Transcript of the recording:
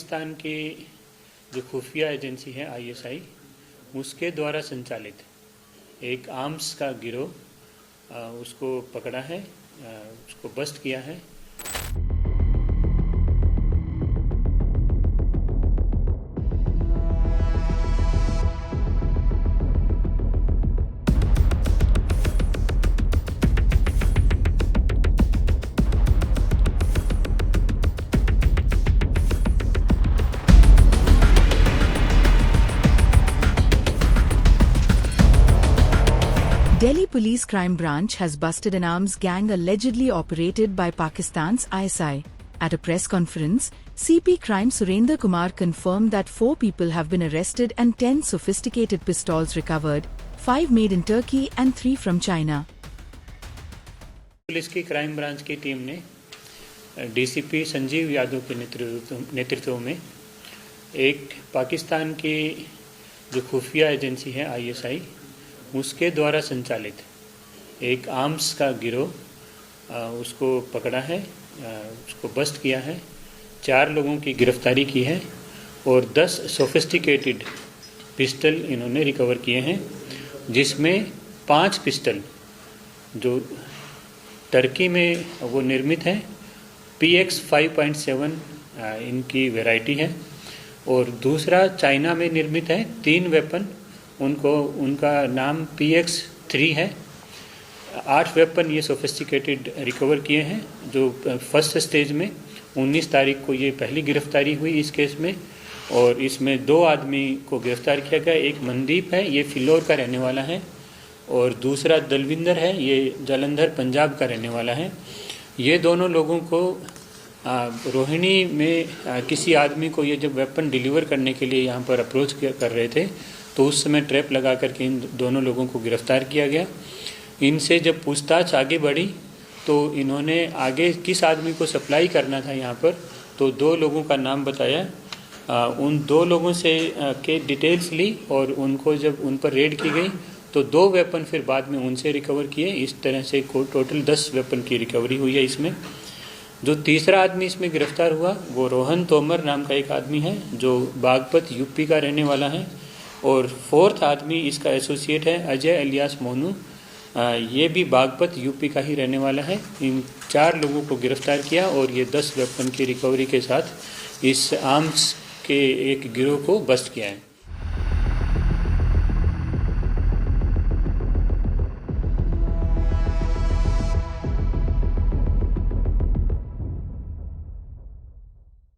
पाकिस्तान की जो खुफिया एजेंसी है ISI, उसके द्वारा संचालित एक आर्म्स का गिरोह उसको पकड़ा है, उसको बस्ट किया है। Delhi Police Crime Branch has busted an arms gang allegedly operated by Pakistan's ISI. At a press conference, CP Crime Surender Kumar confirmed that 4 people have been arrested and 10 sophisticated pistols recovered, 5 made in Turkey and 3 from China. Police की crime branch की team ने DCP Sanjeev Yadav के नेतृत्व में एक पाकिस्तान की जो खुफिया एजेंसी है ISI, उसके द्वारा संचालित एक आर्म्स का गिरोह उसको पकड़ा है, उसको बस्ट किया है। 4 लोगों की गिरफ्तारी की है और 10 सोफिस्टिकेटेड पिस्टल इन्होंने रिकवर किए हैं, जिसमें 5 पिस्टल जो टर्की में वो निर्मित है, PX 5.7 इनकी वैरायटी है, और दूसरा चाइना में निर्मित है। 3 वेपन उनका नाम PX 3 है। 8 वेपन ये सोफिस्टिकेटेड रिकवर किए हैं, जो फर्स्ट स्टेज में 19 तारीख को ये पहली गिरफ्तारी हुई इस केस में, और इसमें 2 आदमी को गिरफ्तार किया गया। एक मनदीप है, ये फिलौर का रहने वाला है, और दूसरा दलविंदर है, ये जालंधर पंजाब का रहने वाला है। ये दोनों लोगों को रोहिणी में किसी आदमी को ये जब वेपन डिलीवर करने के लिए यहाँ पर अप्रोच कर रहे थे, तो उस समय ट्रैप लगा करके इन दोनों लोगों को गिरफ्तार किया गया। इनसे जब पूछताछ आगे बढ़ी तो इन्होंने आगे किस आदमी को सप्लाई करना था यहाँ पर, तो 2 लोगों का नाम बताया। उन 2 लोगों से के डिटेल्स ली और उनको जब उन पर रेड की गई तो 2 वेपन फिर बाद में उनसे रिकवर किए। इस तरह से टोटल 10 वेपन की रिकवरी हुई है इसमें। जो तीसरा आदमी इसमें गिरफ्तार हुआ वो रोहन तोमर नाम का एक आदमी है, जो बागपत यूपी का रहने वाला है, और 4th आदमी इसका एसोसिएट है अजय अलियास मोनू, ये भी बागपत यूपी का ही रहने वाला है। इन 4 लोगों को गिरफ्तार किया और ये 10 वेपन की रिकवरी के साथ इस आर्म्स के एक गिरोह को बस्ट किया है।